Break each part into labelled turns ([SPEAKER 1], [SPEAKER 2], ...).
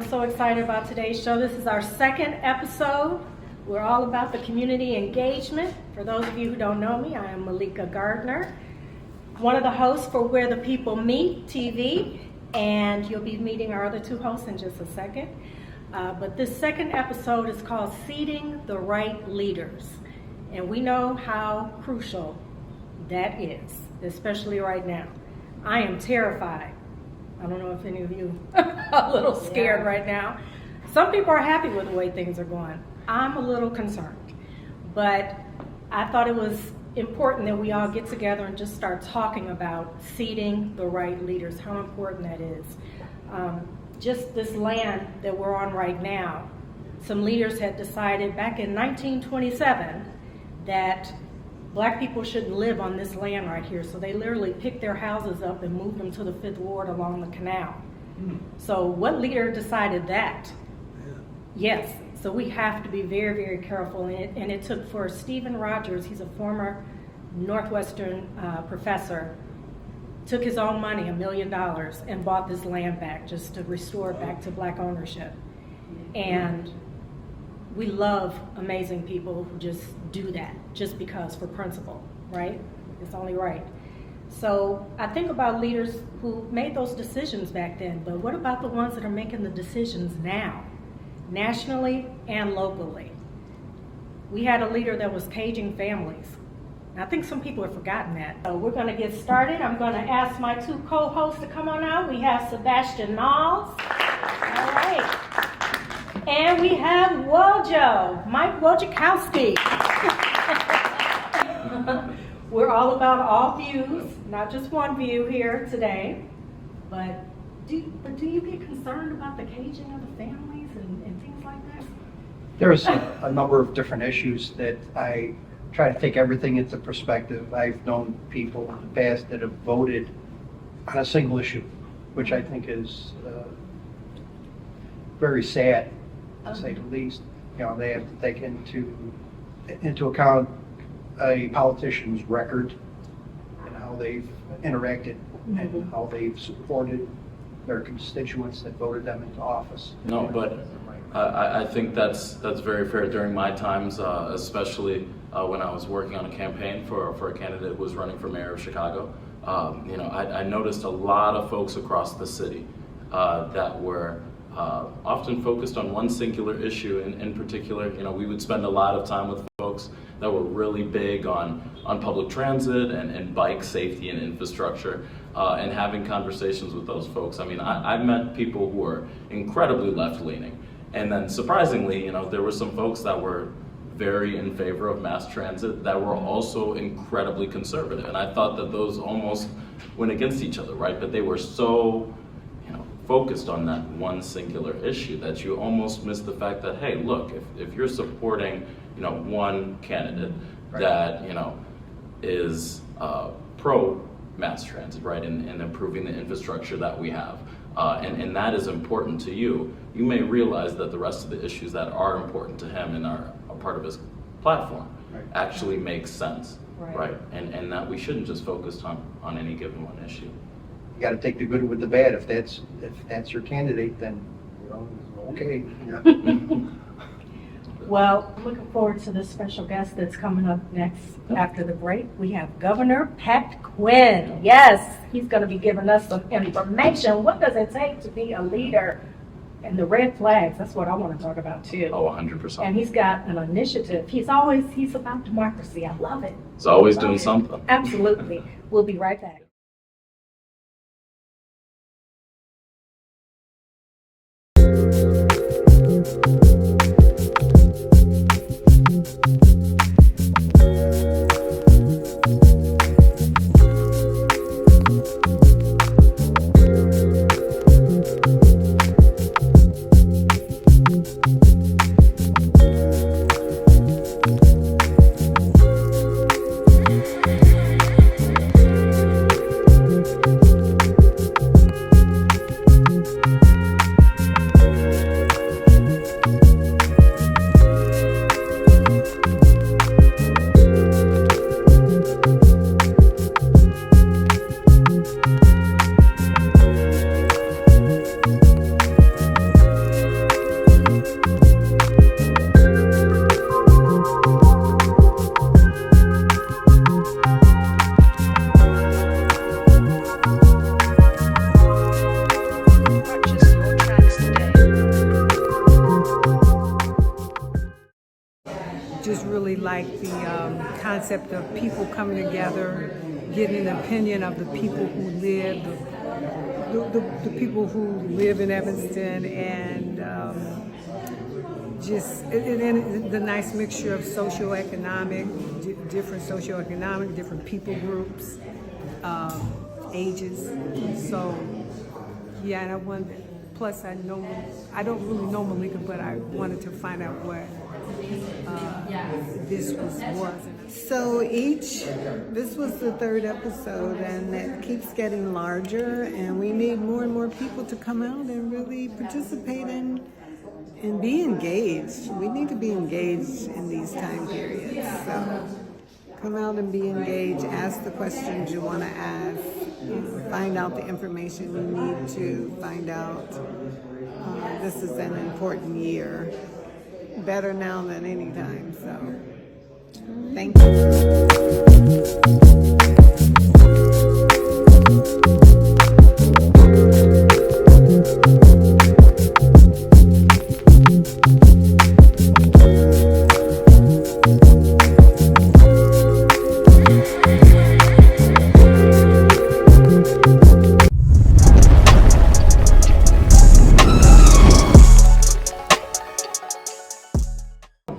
[SPEAKER 1] so excited about today's show. This is our second episode. We're all about the community engagement. For those of you who don't know me, I am Malika Gardner, one of the hosts for Where the People Meet TV, and you'll be meeting our other two hosts in just a second. But this second episode is called Seeding the Right Leaders, and we know how crucial that is, especially right now. I am terrified. I don't know if any of you are a little scared right now. Some people are happy with the way things are going. I'm a little concerned. But I thought it was important that we all get together and just start talking about seeding the right leaders, how important that is. Just this land that we're on right now, some leaders had decided back in 1927 that Black people shouldn't live on this land right here, so they literally picked their houses up and moved them to the 5th Ward along the canal. So what leader decided that? Yes, so we have to be very, very careful. And it took for Stephen Rogers, he's a former Northwestern professor, took his own money, $1 million, and bought this land back just to restore it back to Black ownership. And we love amazing people who just do that just because, for principle, right? It's only right. So I think about leaders who made those decisions back then, but what about the ones that are making the decisions now, nationally and locally? We had a leader that was caging families. I think some people have forgotten that. So we're going to get started. I'm going to ask my two co-hosts to come on out. We have Sebastian Knowles. All right. And we have Wojo, Mike Wojciechowski. We're all about all views, not just one view here today. But do you get concerned about the caging of the families and things like that?
[SPEAKER 2] There's a number of different issues that I try to take everything into perspective. I've known people in the past that have voted on a single issue, which I think is very sad, to say the least. You know, they have to take into account a politician's record and how they've interacted and how they've supported their constituents that voted them into office.
[SPEAKER 3] No, but I think that's very fair. During my times, especially when I was working on a campaign for a candidate who was running for mayor of Chicago, I noticed a lot of folks across the city that were often focused on one singular issue. In particular, we would spend a lot of time with folks that were really big on public transit and bike safety and infrastructure, and having conversations with those folks. I mean, I met people who were incredibly left-leaning, and then surprisingly, there were some folks that were very in favor of mass transit that were also incredibly conservative, and I thought that those almost went against each other, right? But they were so focused on that one singular issue that you almost miss the fact that, hey, look, if you're supporting one candidate that is pro mass transit, right, and improving the infrastructure that we have, and that is important to you, you may realize that the rest of the issues that are important to him and are a part of his platform actually make sense, right? And that we shouldn't just focus on any given one issue.
[SPEAKER 2] You got to take the good with the bad. If that's your candidate, then okay.
[SPEAKER 1] Well, looking forward to this special guest that's coming up next after the break. We have Governor Pat Quinn. Yes, he's going to be giving us some information. What does it take to be a leader? And the red flags, that's what I want to talk about too.
[SPEAKER 3] Oh, 100%.
[SPEAKER 1] And he's got an initiative. He's about democracy. I love it.
[SPEAKER 3] He's always doing something.
[SPEAKER 1] Absolutely. We'll be right back.
[SPEAKER 4] concept of people coming together, getting an opinion of the people who live, the people who live in Evanston, and and the nice mixture of socioeconomic, different people groups, ages. So, yeah, and plus I don't really know Malika, but I wanted to find out what this was.
[SPEAKER 5] So this was the third episode, and it keeps getting larger, and we need more and more people to come out and really participate and be engaged. We need to be engaged in these time periods. So come out and be engaged, ask the questions you want to ask, find out the information you need to find out. This is an important year, better now than any time. So thank you.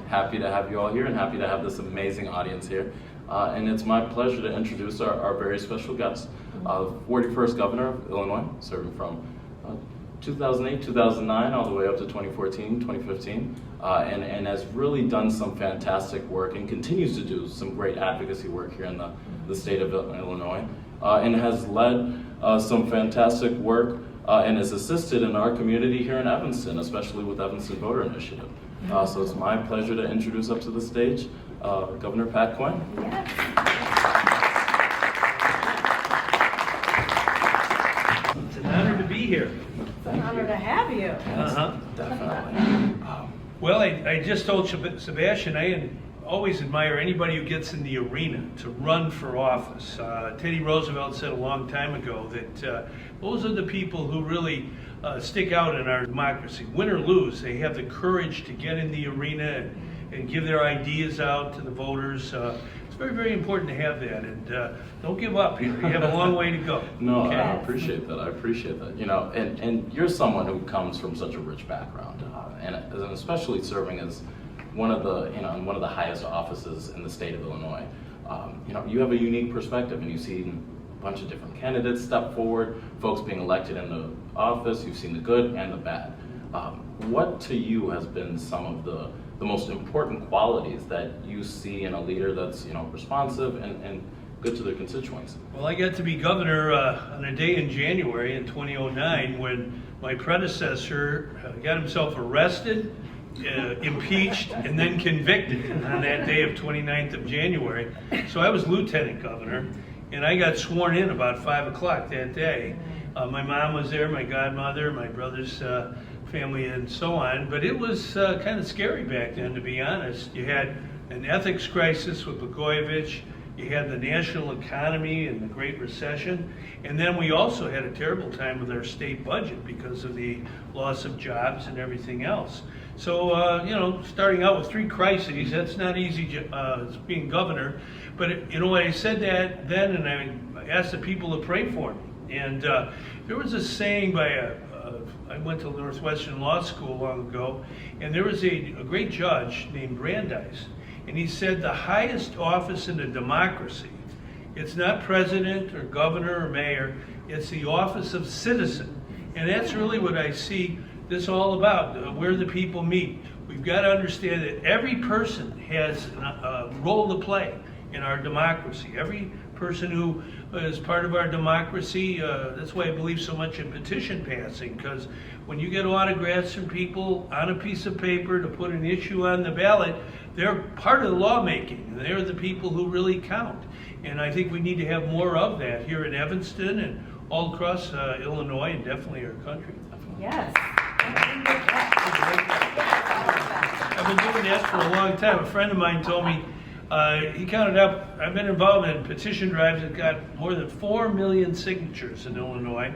[SPEAKER 3] Happy to have you all here and happy to have this amazing audience here. And it's my pleasure to introduce our very special guest, 41st Governor of Illinois, serving from 2008, 2009, all the way up to 2014, 2015, and has really done some fantastic work and continues to do some great advocacy work here in the state of Illinois, and has led some fantastic work and has assisted in our community here in Evanston, especially with Evanston Voter Initiative. So it's my pleasure to introduce up to the stage Governor Pat Quinn.
[SPEAKER 1] Yes.
[SPEAKER 6] It's an honor to be here.
[SPEAKER 1] It's an honor to have you.
[SPEAKER 3] Definitely.
[SPEAKER 6] Well, I just told Sebastian, I always admire anybody who gets in the arena to run for office. Teddy Roosevelt said a long time ago that those are the people who really stick out in our democracy. Win or lose, they have the courage to get in the arena and give their ideas out to the voters. It's very, very important to have that, and don't give up here. You have a long way to go.
[SPEAKER 3] No,
[SPEAKER 6] Okay?
[SPEAKER 3] I appreciate that. I appreciate that. You know, and you're someone who comes from such a rich background, and especially serving as one of the highest offices in the state of Illinois. You know, you have a unique perspective, and you've seen a bunch of different candidates step forward, folks being elected into office. You've seen the good and the bad. What to you has been some of the most important qualities that you see in a leader that's, you know, responsive and good to their constituents?
[SPEAKER 6] Well, I got to be governor on a day in January in 2009 when my predecessor got himself arrested, impeached, and then convicted on that day of 29th of January. So I was lieutenant governor, and I got sworn in about 5 o'clock that day. My mom was there, my godmother, my brother's family, and so on. But it was kind of scary back then, to be honest. You had an ethics crisis with Blagojevich. You had the national economy and the Great Recession. And then we also had a terrible time with our state budget because of the loss of jobs and everything else. So, you know, starting out with 3 crises, that's not easy as being governor. But, you know, I said that then, and I asked the people to pray for me. And there was a saying by I went to Northwestern Law School long ago, and there was a great judge named Brandeis, and he said the highest office in a democracy, it's not president or governor or mayor, it's the office of citizen. And that's really what I see this all about, where the people meet. We've got to understand that every person has a role to play in our democracy. Every person who is part of our democracy, that's why I believe so much in petition passing, because when you get autographs from people on a piece of paper to put an issue on the ballot, they're part of the lawmaking. They're the people who really count. And I think we need to have more of that here in Evanston and all across Illinois and definitely our country.
[SPEAKER 1] Yes.
[SPEAKER 6] I've been doing that for a long time. A friend of mine told me, He counted up, I've been involved in petition drives that got more than 4 million signatures in Illinois.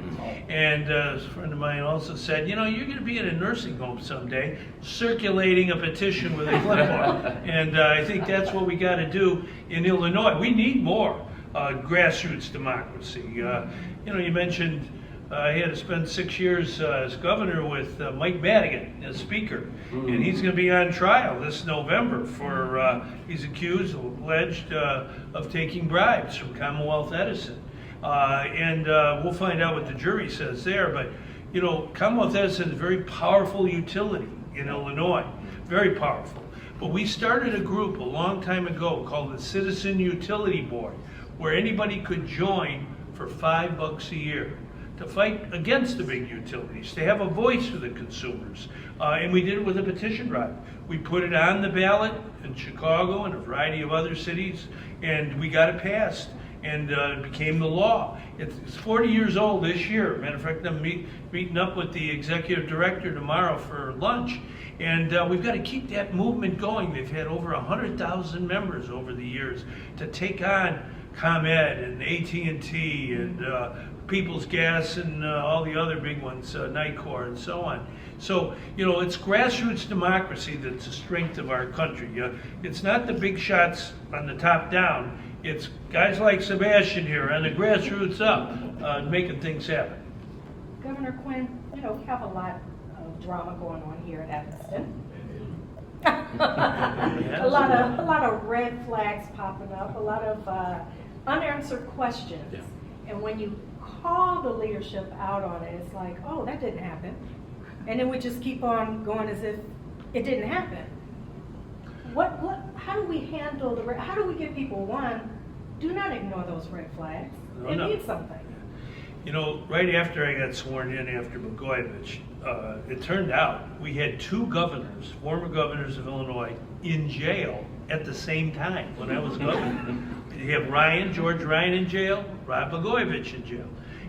[SPEAKER 6] And a friend of mine also said, you know, you're going to be in a nursing home someday circulating a petition with a clipboard. And I think that's what we got to do in Illinois. We need more grassroots democracy. You know, you mentioned he had to spend 6 years as governor with Mike Madigan as speaker. And he's going to be on trial this November for, he's accused, alleged of taking bribes from Commonwealth Edison. And we'll find out what the jury says there. But, you know, Commonwealth Edison is a very powerful utility in Illinois, very powerful. But we started a group a long time ago called the Citizen Utility Board, where anybody could join for $5 a year to fight against the big utilities, to have a voice for the consumers. And we did it with a petition drive. We put it on the ballot in Chicago and a variety of other cities, and we got it passed, and it became the law. It's 40 years old this year. Matter of fact, I'm meeting up with the executive director tomorrow for lunch, and we've got to keep that movement going. They've had over 100,000 members over the years to take on ComEd and AT&T and People's Gas and all the other big ones, Nicor and so on. So, you know, it's grassroots democracy that's the strength of our country. It's not the big shots on the top down. It's guys like Sebastian here on the grassroots up, making things happen.
[SPEAKER 1] Governor Quinn, you know, we have a lot of drama going on here at Evanston. a lot of red flags popping up, a lot of unanswered questions.
[SPEAKER 3] Yeah.
[SPEAKER 1] And when you call the leadership out on it, it's like, oh, that didn't happen. And then we just keep on going as if it didn't happen. How do we handle how do we get people, one, do not ignore those red flags. It means something.
[SPEAKER 6] You know, right after I got sworn in after Blagojevich, it turned out we had 2 governors, former governors of Illinois, in jail at the same time when I was governor. You have George Ryan in jail, Rod Blagojevich in jail.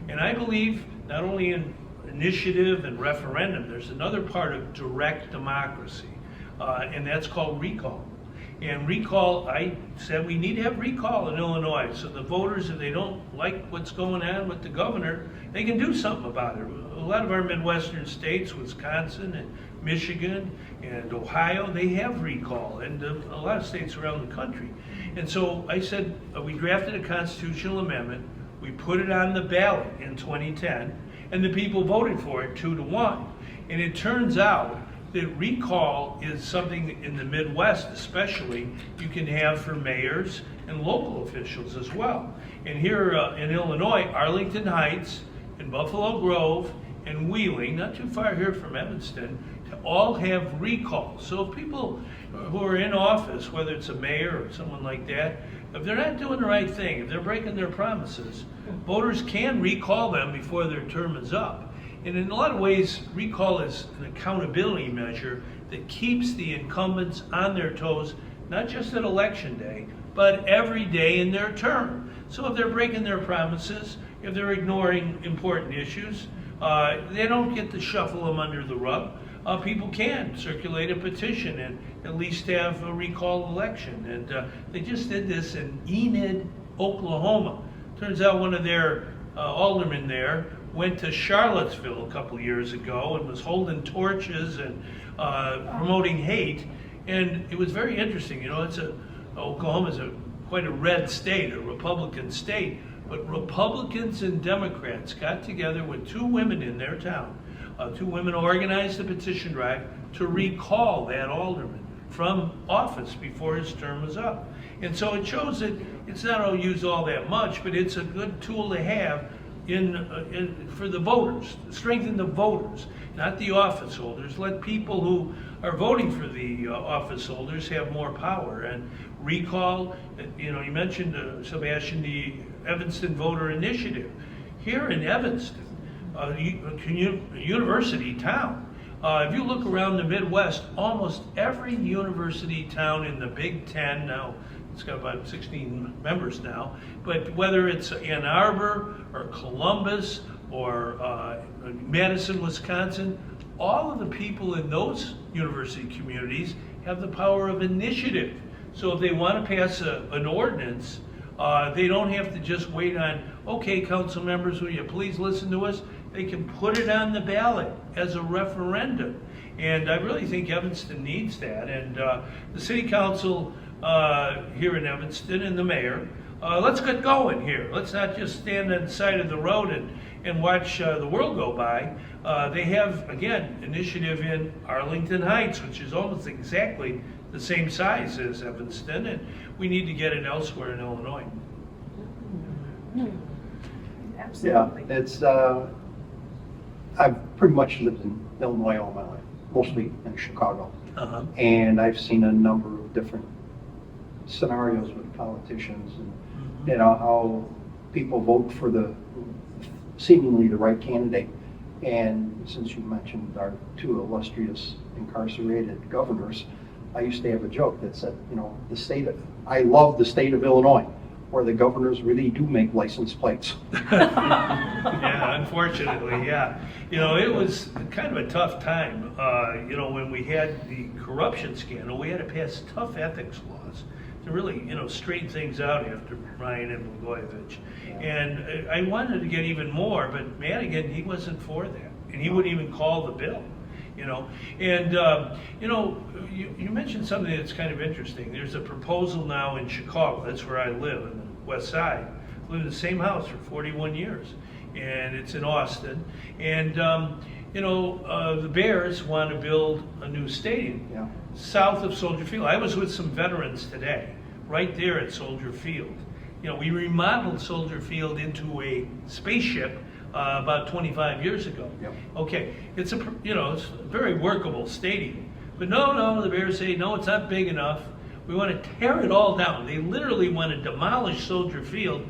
[SPEAKER 6] And I believe not only in initiative and referendum, there's another part of direct democracy, and that's called recall. And recall, I said we need to have recall in Illinois, so the voters, if they don't like what's going on with the governor, they can do something about it. A lot of our Midwestern states, Wisconsin and Michigan and Ohio, they have recall, and a lot of states around the country. And so I said, we drafted a constitutional amendment, we put it on the ballot in 2010, and the people voted for it 2-1. And it turns out that recall is something in the Midwest especially you can have for mayors and local officials as well. And here in Illinois, Arlington Heights and Buffalo Grove and Wheeling, not too far here from Evanston, all have recall. So if people who are in office, whether it's a mayor or someone like that, if they're not doing the right thing, if they're breaking their promises, voters can recall them before their term is up. And in a lot of ways, recall is an accountability measure that keeps the incumbents on their toes, not just at election day, but every day in their term. So if they're breaking their promises, if they're ignoring important issues, they don't get to shuffle them under the rug. People can circulate a petition and at least have a recall election. And they just did this in Enid, Oklahoma. Turns out one of their aldermen there went to Charlottesville a couple of years ago and was holding torches and promoting hate. And it was very interesting. You know, Oklahoma's quite a red state, a Republican state. But Republicans and Democrats got together with 2 women in their town. 2 women organized a petition drive to recall that alderman from office before his term was up. And so it shows that it's not used all that much, but it's a good tool to have for the voters, strengthen the voters, not the office holders. Let people who are voting for the office holders have more power. And recall, you know, you mentioned, Sebastian, the Evanston Voter Initiative. Here in Evanston, a university town, if you look around the Midwest, almost every university town in the Big Ten, now it's got about 16 members now, but whether it's Ann Arbor or Columbus or Madison, Wisconsin, all of the people in those university communities have the power of initiative So if they want to pass an ordinance, they don't have to just wait on, okay, council members, will you please listen to us? They can put it on the ballot as a referendum. And I really think Evanston needs that. And the city council here in Evanston and the mayor, let's get going here. Let's not just stand on the side of the road and watch the world go by. They have, again, initiative in Arlington Heights, which is almost exactly the same size as Evanston, and we need to get it elsewhere in Illinois.
[SPEAKER 1] Absolutely.
[SPEAKER 2] Yeah, it's, I've pretty much lived in Illinois all my life, mostly in Chicago.
[SPEAKER 6] Uh-huh.
[SPEAKER 2] And I've seen a number of different scenarios with politicians and, you know, how people vote for the seemingly the right candidate. And since you mentioned our two illustrious incarcerated governors, I used to have a joke that said, you know, I love the state of Illinois, where the governors really do make license plates.
[SPEAKER 6] Yeah, unfortunately, yeah. You know, it was kind of a tough time. You know, when we had the corruption scandal, we had to pass tough ethics laws to really, you know, straighten things out after Ryan and Blagojevich. And I wanted to get even more, but Madigan, he wasn't for that. And he wouldn't even call the bill, you know. And, you know, you mentioned something that's kind of interesting. There's a proposal now in Chicago. That's where I live, in the west side. I lived in the same house for 41 years. And it's in Austin. And, you know, the Bears want to build a new stadium.
[SPEAKER 2] Yeah.
[SPEAKER 6] South of Soldier Field. I was with some veterans today, right there at Soldier Field. You know, we remodeled Soldier Field into a spaceship about 25 years ago.
[SPEAKER 2] Yep.
[SPEAKER 6] Okay, it's a, you know, it's a very workable stadium. But no, the Bears say, no, it's not big enough. We want to tear it all down. They literally want to demolish Soldier Field,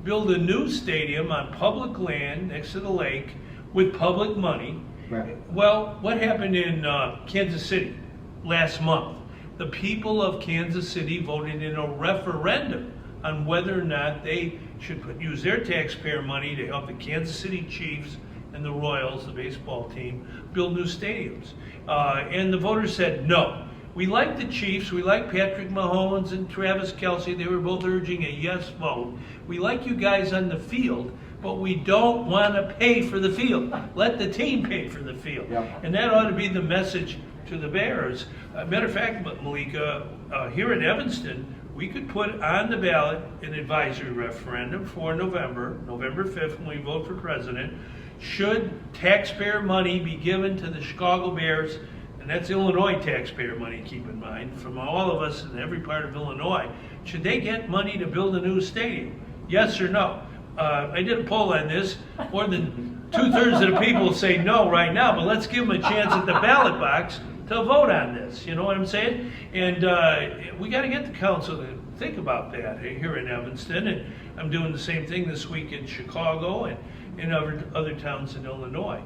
[SPEAKER 6] build a new stadium on public land next to the lake with public money.
[SPEAKER 2] Right.
[SPEAKER 6] Well, what happened in Kansas City last month? The people of Kansas City voted in a referendum on whether or not they should use their taxpayer money to help the Kansas City Chiefs and the Royals, the baseball team, build new stadiums. And the voters said no. We like the Chiefs, we like Patrick Mahomes and Travis Kelce, they were both urging a yes vote. We like you guys on the field, but we don't want to pay for the field. Let the team pay for the field.
[SPEAKER 2] Yep.
[SPEAKER 6] And that ought to be the message to the Bears. Matter of fact, Malika, here in Evanston, we could put on the ballot an advisory referendum for November 5th, when we vote for president. Should taxpayer money be given to the Chicago Bears? And that's Illinois taxpayer money, keep in mind, from all of us in every part of Illinois. Should they get money to build a new stadium? Yes or no? I did a poll on this. More than 2/3 of the people say no right now, but let's give them a chance at the ballot box to vote on this. You know what I'm saying? And we got to get the council to think about that here in Evanston. And I'm doing the same thing this week in Chicago and in other towns in Illinois.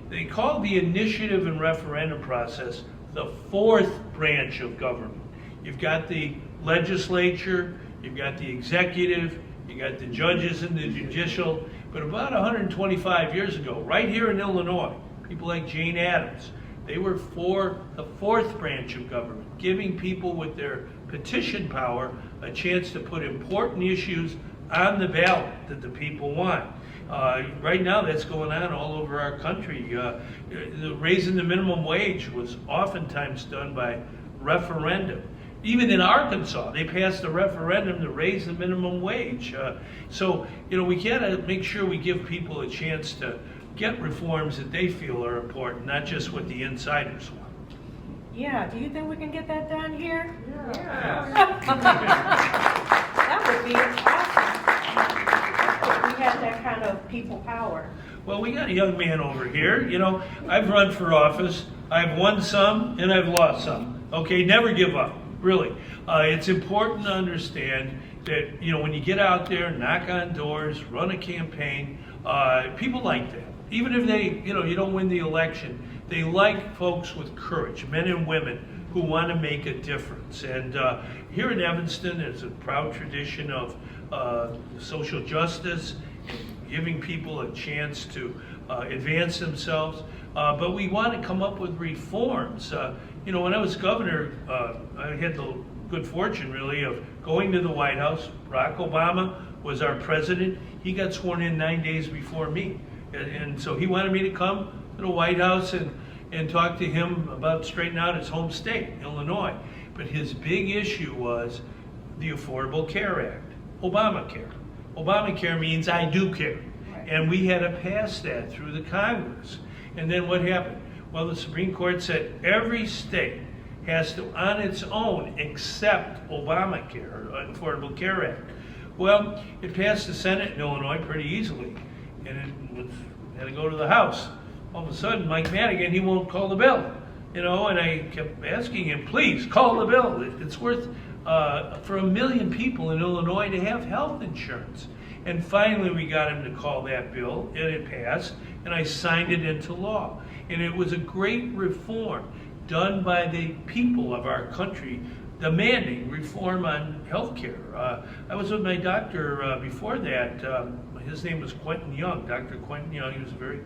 [SPEAKER 6] They call the initiative and referendum process the fourth branch of government. You've got the legislature, you've got the executive, you got the judges and the judicial. But about 125 years ago, right here in Illinois, people like Jane Addams, they were for the fourth branch of government, giving people with their petition power a chance to put important issues on the ballot that the people want. Right now, that's going on all over our country. Raising the minimum wage was oftentimes done by referendum. Even in Arkansas, they passed a referendum to raise the minimum wage. So, you know, we gotta make sure we give people a chance to get reforms that they feel are important, not just what the insiders want.
[SPEAKER 1] Yeah, do you think we can get that done here?
[SPEAKER 6] Yeah.
[SPEAKER 1] That would be awesome. If we had that kind of people power.
[SPEAKER 6] Well, we got a young man over here. You know, I've run for office. I've won some and I've lost some. Okay, never give up, really. It's important to understand that, you know, when you get out there, knock on doors, run a campaign, people like that. Even if they, you know, you don't win the election, they like folks with courage, men and women who want to make a difference. And here in Evanston, there's a proud tradition of social justice and giving people a chance to advance themselves. But we want to come up with reforms. You know, when I was governor, I had the good fortune, really, of going to the White House. Barack Obama was our president. He got sworn in 9 days before me. And so he wanted me to come to the White House and talk to him about straightening out his home state, Illinois. But his big issue was the Affordable Care Act, Obamacare. Obamacare means I do care. And we had to pass that through the Congress. And then what happened? Well, the Supreme Court said every state has to, on its own, accept Obamacare, Affordable Care Act. Well, it passed the Senate in Illinois pretty easily, and it had to go to the House. All of a sudden, Mike Madigan, he won't call the bill, and I kept asking him, please, call the bill. It's worth, for 1 million people in Illinois to have health insurance. And finally, we got him to call that bill, and it passed, and I signed it into law. And it was a great reform done by the people of our country demanding reform on health care. I was with my doctor before that. His name was Quinn Young, Dr. Quinn Young. He was a very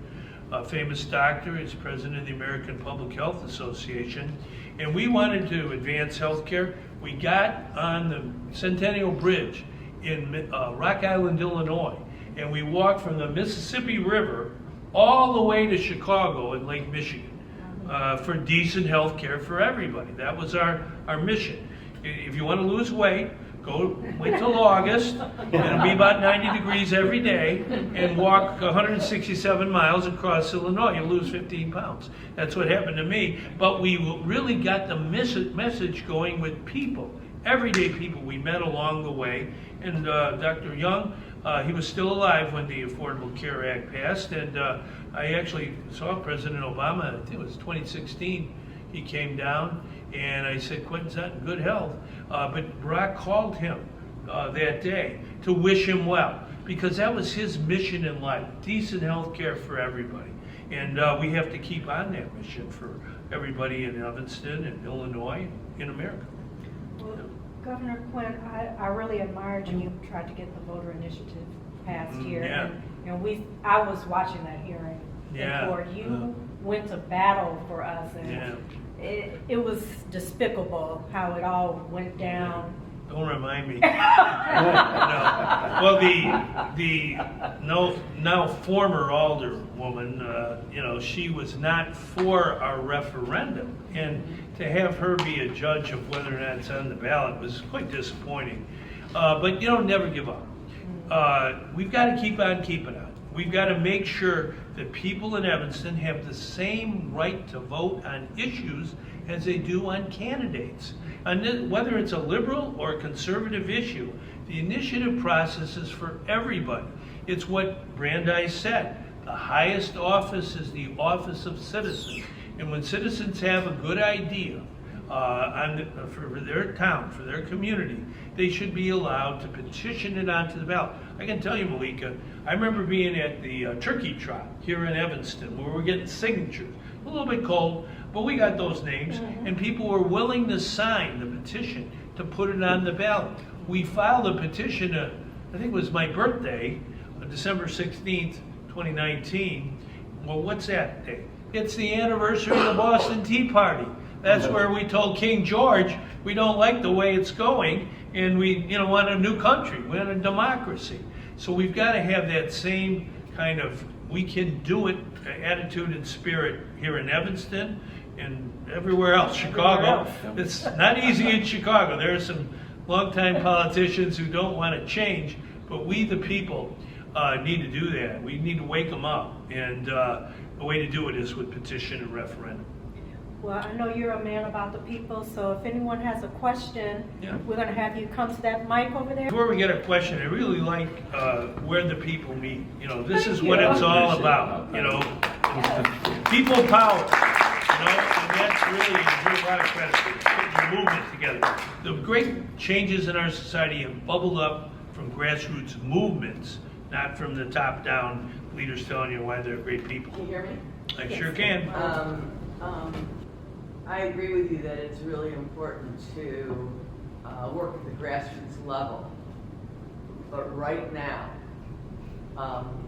[SPEAKER 6] famous doctor. He's president of the American Public Health Association. And we wanted to advance health care. We got on the Centennial Bridge in Rock Island, Illinois, and we walked from the Mississippi River all the way to Chicago and Lake Michigan for decent health care for everybody. That was our mission. If you want to lose weight, wait till August. It'll be about 90 degrees every day, and walk 167 miles across Illinois. You'll lose 15 pounds. That's what happened to me. But we really got the message going with people, everyday people we met along the way. And Dr. Young, he was still alive when the Affordable Care Act passed, and I actually saw President Obama, I think it was 2016, he came down, and I said, Quentin's not in good health. But Barack called him that day to wish him well, because that was his mission in life, decent health care for everybody. And we have to keep on that mission for everybody in Evanston and Illinois and in America.
[SPEAKER 1] Well, Governor Quinn, I really admired you tried to get the voter initiative passed here.
[SPEAKER 6] Yeah.
[SPEAKER 1] And I was watching that hearing.
[SPEAKER 6] Yeah.
[SPEAKER 1] Before you went to battle for us. And
[SPEAKER 6] Yeah.
[SPEAKER 1] It was despicable how it all went down.
[SPEAKER 6] Don't remind me. No. Well, the now former alderwoman, she was not for our referendum, and to have her be a judge of whether or not it's on the ballot was quite disappointing. But never give up. We've got to keep on keeping on. We've got to make sure that people in Evanston have the same right to vote on issues as they do on candidates. And whether it's a liberal or a conservative issue, the initiative process is for everybody. It's what Brandeis said. The highest office is the office of citizen. And when citizens have a good idea for their town, for their community, they should be allowed to petition it onto the ballot. I can tell you, Malika, I remember being at the turkey trot here in Evanston where we're getting signatures. A little bit cold, but we got those names, and people were willing to sign the petition to put it on the ballot. We filed a petition, I think it was my birthday, December 16th, 2019. Well, what's that day? It's the anniversary of the Boston Tea Party. That's where we told King George we don't like the way it's going, and we want a new country. We want a democracy. So we've got to have that same kind of we can do it attitude and spirit here in Evanston and everywhere else, Chicago. It's not easy in Chicago. There are some longtime politicians who don't want to change, but we the people need to do that. We need to wake them up, and the way to do it is with petition and referendum.
[SPEAKER 1] Well, I know you're a man about the people, so if anyone has a question, we're going to have you come to that mic over there.
[SPEAKER 6] Before we get a question, I really like where the people meet. This is what it's all about. People power. And that's really, you give a lot of credit to putting the movement together. The great changes in our society have bubbled up from grassroots movements, not from the top-down leaders telling you why they're great people.
[SPEAKER 7] Can you hear me?
[SPEAKER 6] I sure can.
[SPEAKER 7] I agree with you that it's really important to work at the grassroots level. But right now,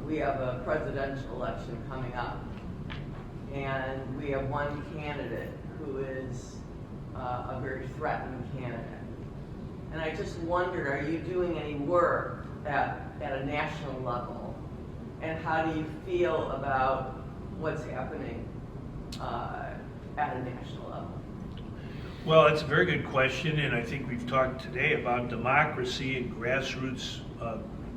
[SPEAKER 7] we have a presidential election coming up, and we have one candidate who is a very threatening candidate. And I just wondered, are you doing any work at a national level? And how do you feel about what's happening at a national level?
[SPEAKER 6] Well, it's a very good question, and I think we've talked today about democracy and grassroots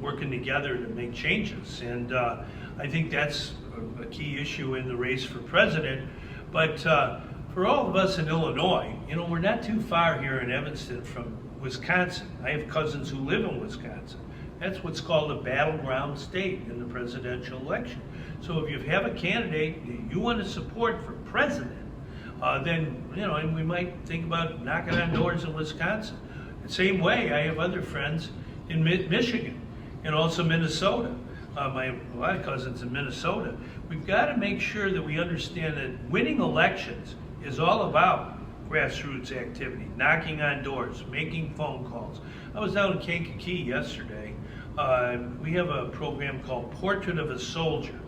[SPEAKER 6] working together to make changes. And I think that's a key issue in the race for president. But for all of us in Illinois, we're not too far here in Evanston from Wisconsin. I have cousins who live in Wisconsin. That's what's called a battleground state in the presidential election. So if you have a candidate that you want to support for president, then, and we might think about knocking on doors in Wisconsin. The same way, I have other friends in Michigan and also Minnesota. A lot of cousins in Minnesota. We've got to make sure that we understand that winning elections is all about grassroots activity, knocking on doors, making phone calls. I was down in Kankakee yesterday. We have a program called Portrait of a Soldier,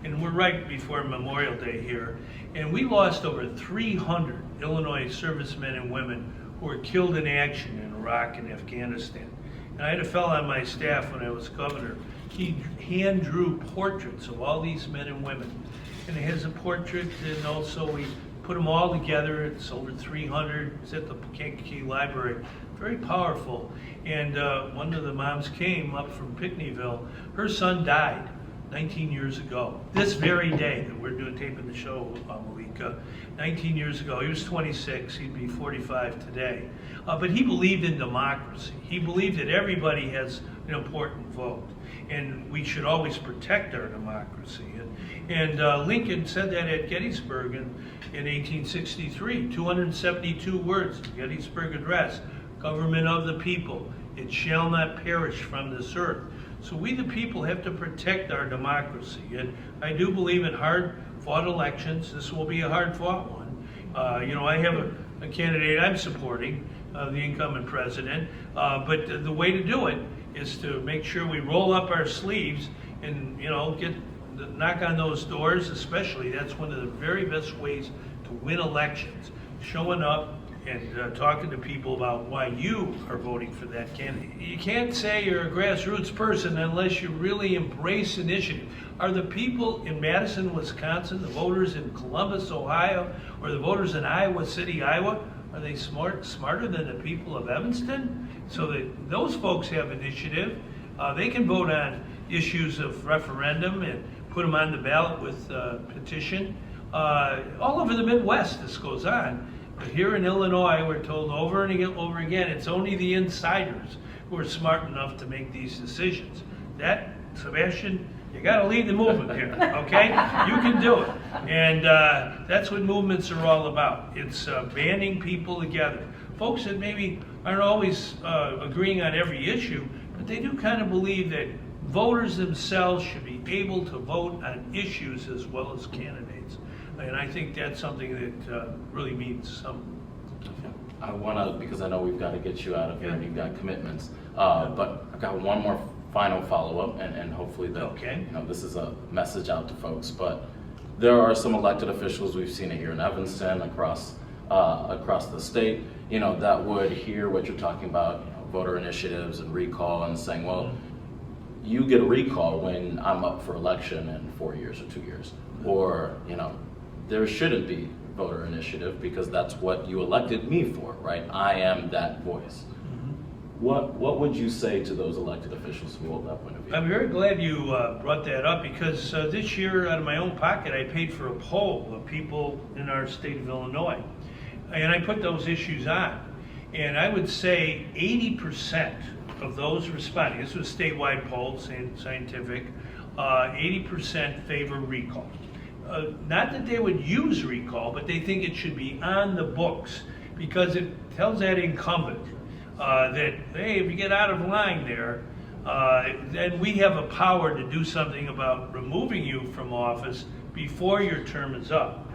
[SPEAKER 6] and we're right before Memorial Day here, and we lost over 300 Illinois servicemen and women who were killed in action in Iraq and Afghanistan. And I had a fellow on my staff when I was governor. He hand drew portraits of all these men and women, and it has a portrait, and also we put them all together. It's over 300. It's at the Kankakee Library. Very powerful. And one of the moms came up from Pinckneyville. Her son died 19 years ago. This very day that we're taping the show, Malika, 19 years ago. He was 26. He'd be 45 today. But he believed in democracy. He believed that everybody has an important vote, and we should always protect our democracy. And Lincoln said that at Gettysburg in 1863, 272 words, Gettysburg Address, government of the people, it shall not perish from this earth. So we the people have to protect our democracy. And I do believe in hard-fought elections. This will be a hard-fought one. I have a candidate I'm supporting, the incumbent president, but the way to do it is to make sure we roll up our sleeves and, knock on those doors, especially. That's one of the very best ways to win elections, showing up and talking to people about why you are voting for that candidate. You can't say you're a grassroots person unless you really embrace initiative. Are the people in Madison, Wisconsin, the voters in Columbus, Ohio, or the voters in Iowa City, Iowa, are they smarter than the people of Evanston? So that those folks have initiative. They can vote on issues of referendum and put them on the ballot with petition. All over the Midwest this goes on. But here in Illinois, we're told over and over again, it's only the insiders who are smart enough to make these decisions. That, Sebastian, you got to lead the movement here, okay? You can do it. And that's what movements are all about. It's banding people together. Folks that maybe aren't always agreeing on every issue, but they do kind of believe that voters themselves should be able to vote on issues as well as candidates. And I think that's something that really means something.
[SPEAKER 3] I want to, because I know we've got to get you out of here and you've got commitments, but I've got one more final follow-up, and hopefully this is a message out to folks. But there are some elected officials, we've seen it here in Evanston, across the state, that would hear what you're talking about, voter initiatives and recall, and saying, well, you get a recall when I'm up for election in 4 years or 2 years, or there shouldn't be voter initiative because that's what you elected me for, right? I am that voice. Mm-hmm. What would you say to those elected officials who hold that point of view?
[SPEAKER 6] I'm very glad you brought that up, because this year, out of my own pocket, I paid for a poll of people in our state of Illinois, and I put those issues on. And I would say 80% of those responding, this was a statewide poll, scientific, 80% favor recall. Not that they would use recall, but they think it should be on the books, because it tells that incumbent that, hey, if you get out of line there, then we have a power to do something about removing you from office before your term is up.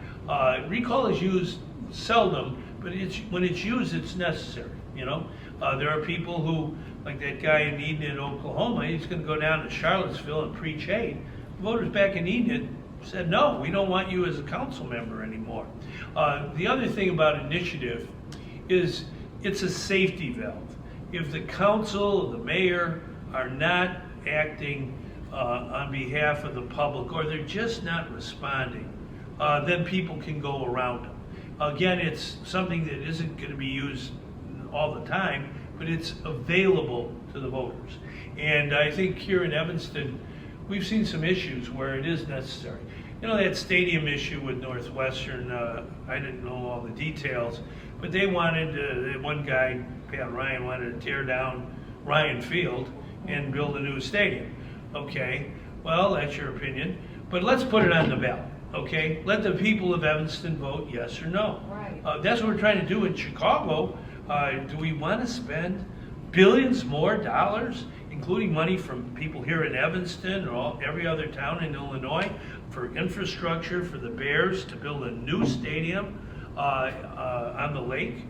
[SPEAKER 6] Recall is used seldom, but when it's used, it's necessary. There are people who, like that guy in Eden, Oklahoma, he's going to go down to Charlottesville and preach hate. Voters back in Eden said, no, we don't want you as a council member anymore. The other thing about initiative is it's a safety valve. if the council, the mayor are not acting on behalf of the public, or they're just not responding, then people can go around them. Again, it's something that isn't going to be used all the time, but it's available to the voters. And I think here in Evanston, we've seen some issues where it is necessary. You know, that stadium issue with Northwestern, I didn't know all the details, but they wanted, one guy, Pat Ryan, wanted to tear down Ryan Field and build a new stadium. Okay, well, that's your opinion, but let's put it on the ballot. Okay, let the people of Evanston vote yes or no.
[SPEAKER 1] Right.
[SPEAKER 6] That's what we're trying to do in Chicago. Do we want to spend billions more dollars, including money from people here in Evanston or every other town in Illinois, for infrastructure for the Bears to build a new stadium on the lake?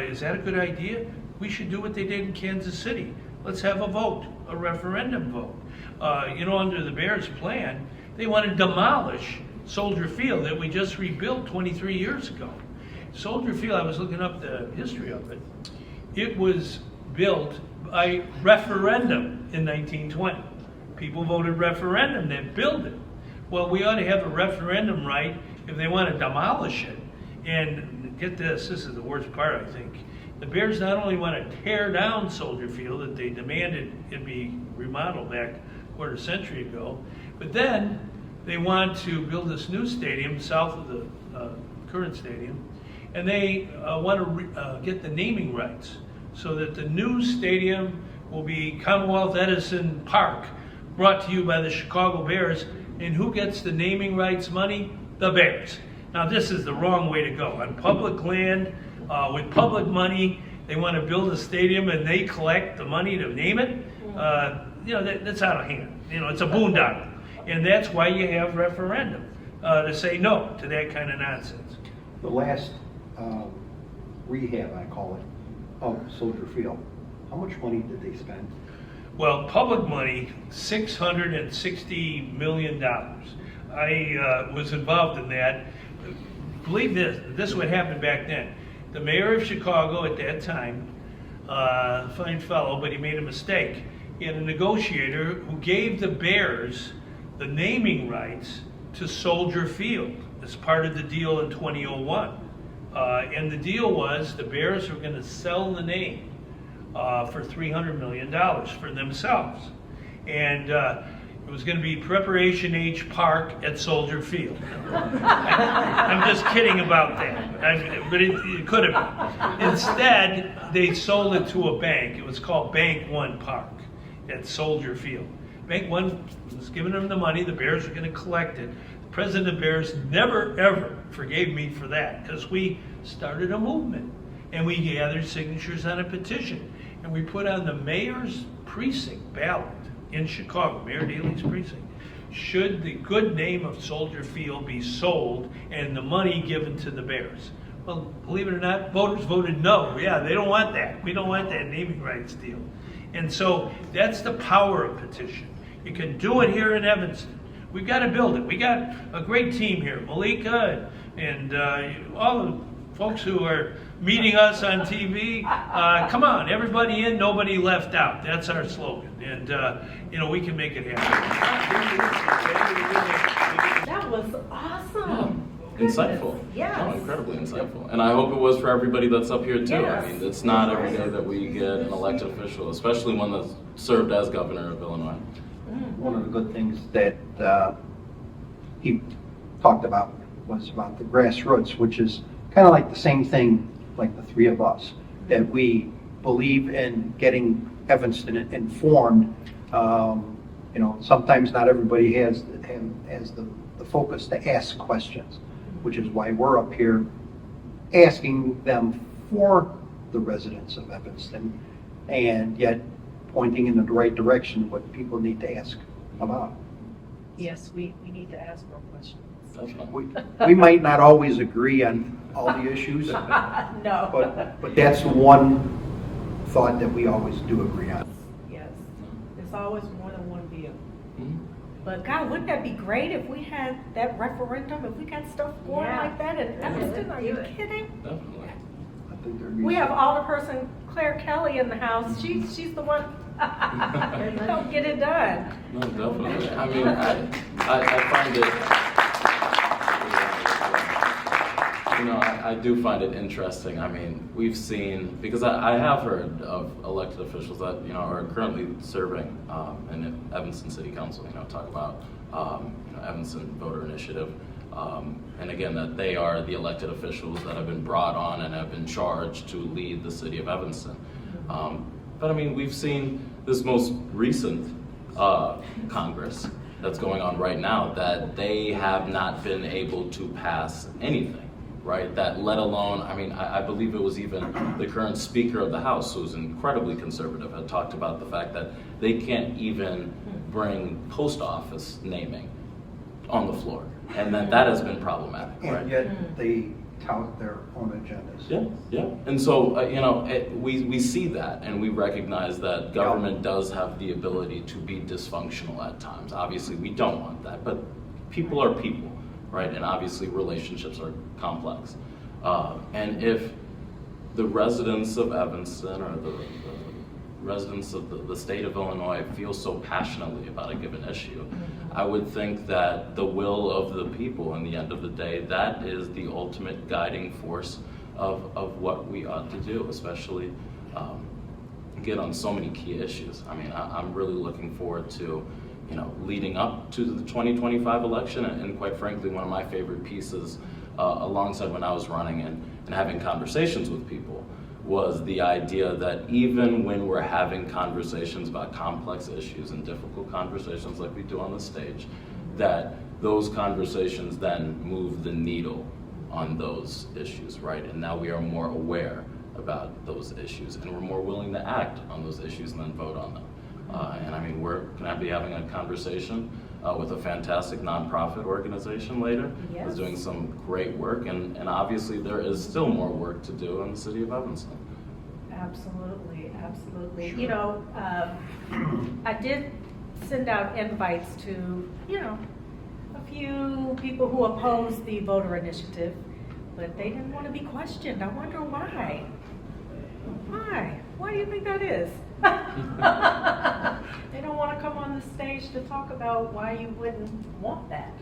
[SPEAKER 6] Is that a good idea? We should do what they did in Kansas City. Let's have a vote, a referendum vote. You know, under the Bears plan, they want to demolish Soldier Field that we just rebuilt 23 years ago. Soldier Field, I was looking up the history of it. It was built by referendum in 1920. People voted referendum to build it. Well, we ought to have a referendum right if they want to demolish it. And get this is the worst part, I think. The Bears not only want to tear down Soldier Field, that they demanded it be remodeled back a quarter century ago, but then they want to build this new stadium south of the current stadium, and they want to get the naming rights so that the new stadium will be Commonwealth Edison Park, brought to you by the Chicago Bears. And who gets the naming rights money? The Bears. Now, this is the wrong way to go. On public land, with public money, they want to build a stadium and they collect the money to name it. You know, that's out of hand. You know, it's a boondoggle. And that's why you have referendum, to say no to that kind of nonsense.
[SPEAKER 2] The last rehab, I call it, of Soldier Field, how much money did they spend?
[SPEAKER 6] Well, public money, $660 million. I was involved in that. Believe this would happen back then. The mayor of Chicago at that time, fine fellow, but he made a mistake. He had a negotiator who gave the Bears the naming rights to Soldier Field as part of the deal in 2001. And the deal was the Bears were going to sell the name for $300 million for themselves. And it was going to be Preparation H Park at Soldier Field. I'm just kidding about that, but it could have been. Instead, they sold it to a bank. It was called Bank One Park at Soldier Field. Bank One was giving them the money. The Bears were going to collect it. The president of the Bears never, ever forgave me for that, because we started a movement and we gathered signatures on a petition and we put on the mayor's precinct ballot in Chicago, Mayor Daley's precinct, should the good name of Soldier Field be sold and the money given to the Bears. Well, believe it or not, voters voted no. Yeah, they don't want that. We don't want that naming rights deal. And so that's the power of petition. You can do it here in Evanston. We've got to build it. We got a great team here, Malika and all the folks who are meeting us on TV. Come on, everybody in, nobody left out. That's our slogan. And, you know, we can make it happen.
[SPEAKER 1] That was awesome.
[SPEAKER 3] Insightful.
[SPEAKER 1] Yes.
[SPEAKER 3] Oh, incredibly insightful. And I hope it was for everybody that's up here too.
[SPEAKER 1] Yes.
[SPEAKER 3] I mean, it's not every day that we get an elected official, especially one that's served as governor of Illinois.
[SPEAKER 2] One of the good things that he talked about was about the grassroots, which is kind of like the same thing like the three of us, that we believe in getting Evanston informed. You know, sometimes not everybody has the focus to ask questions, which is why we're up here asking them for the residents of Evanston, and yet pointing in the right direction what people need to ask about.
[SPEAKER 8] Yes, we need to ask more questions.
[SPEAKER 2] We might not always agree on all the issues,
[SPEAKER 1] No.
[SPEAKER 2] but that's one thought that we always do agree on.
[SPEAKER 1] Yes. There's always more than one view.
[SPEAKER 3] Mhm.
[SPEAKER 1] But God, wouldn't that be great if we had that referendum, if we got stuff going
[SPEAKER 8] Yeah.
[SPEAKER 1] like that in Evanston? Are you
[SPEAKER 8] Do it.
[SPEAKER 1] kidding?
[SPEAKER 3] Definitely.
[SPEAKER 2] think there'd be.
[SPEAKER 1] We have Alderperson Claire Kelly in the house. She's the one don't get it done.
[SPEAKER 3] No, definitely. I mean, I find it, you know, I do find it interesting. I mean, we've seen, because I have heard of elected officials that, you know, are currently serving in Evanston City Council, you know, talk about, you know, Evanston Voter Initiative. And again, that they are the elected officials that have been brought on and have been charged to lead the city of Evanston. But I mean, we've seen this most recent Congress that's going on right now that they have not been able to pass anything, right? That let alone, I mean, I believe it was even the current Speaker of the House, who's incredibly conservative, had talked about the fact that they can't even bring post office naming on the floor. And that has been problematic, right?
[SPEAKER 2] And yet they tout their own agendas.
[SPEAKER 3] Yeah. And so, you know, we see that and we recognize that government does have the ability to be dysfunctional at times. Obviously, we don't want that, but people are people, right? And obviously relationships are complex. And if the residents of Evanston or the residents of the state of Illinois feel so passionately about a given issue, I would think that the will of the people, in the end of the day, that is the ultimate guiding force of what we ought to do, especially get on so many key issues. I mean, I'm really looking forward to, you know, leading up to the 2025 election, and quite frankly, one of my favorite pieces alongside when I was running and having conversations with people was the idea that even when we're having conversations about complex issues and difficult conversations like we do on the stage, that those conversations then move the needle on those issues, right? And now we are more aware about those issues and we're more willing to act on those issues and then vote on them. And I mean, we're gonna be having a conversation with a fantastic nonprofit organization later.
[SPEAKER 1] Yes.
[SPEAKER 3] That's doing some great work, and obviously there is still more work to do in the city of Evanston.
[SPEAKER 1] Absolutely. You know, I did send out invites to, you know, a few people who oppose the voter initiative, but they didn't want to be questioned. I wonder why. Why do you think that is? They don't want to come on the stage to talk about why you wouldn't want that.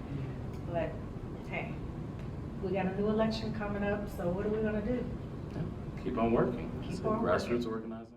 [SPEAKER 1] But hey, we got a new election coming up, so what are we going to do?
[SPEAKER 3] Keep on working.
[SPEAKER 1] Keep
[SPEAKER 3] So
[SPEAKER 1] on
[SPEAKER 3] grassroots organizing.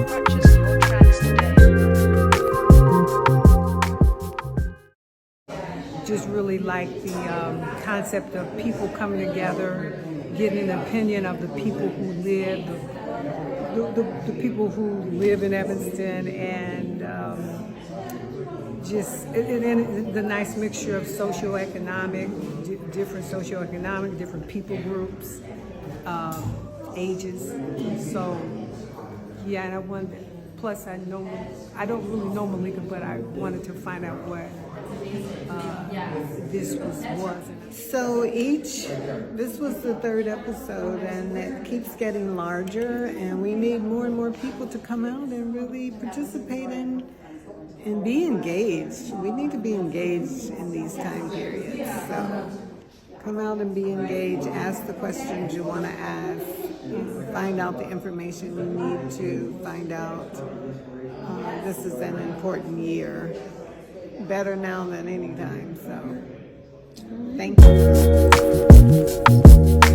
[SPEAKER 8] Purchase your tracks today.
[SPEAKER 4] Just really like the concept of people coming together, getting an opinion of the people who live, the people who live in Evanston, and just the nice mixture of socioeconomic, different people groups, ages. So yeah, and I wanted. Plus, I don't really know Malika, but I wanted to find out what this was.
[SPEAKER 5] So this was the third episode, and it keeps getting larger, and we need more and more people to come out and really participate and be engaged. We need to be engaged in these time periods. So come out and be engaged, ask the questions you want to ask, find out the information you need to find out. This is an important year. better now than any time. So, thank you.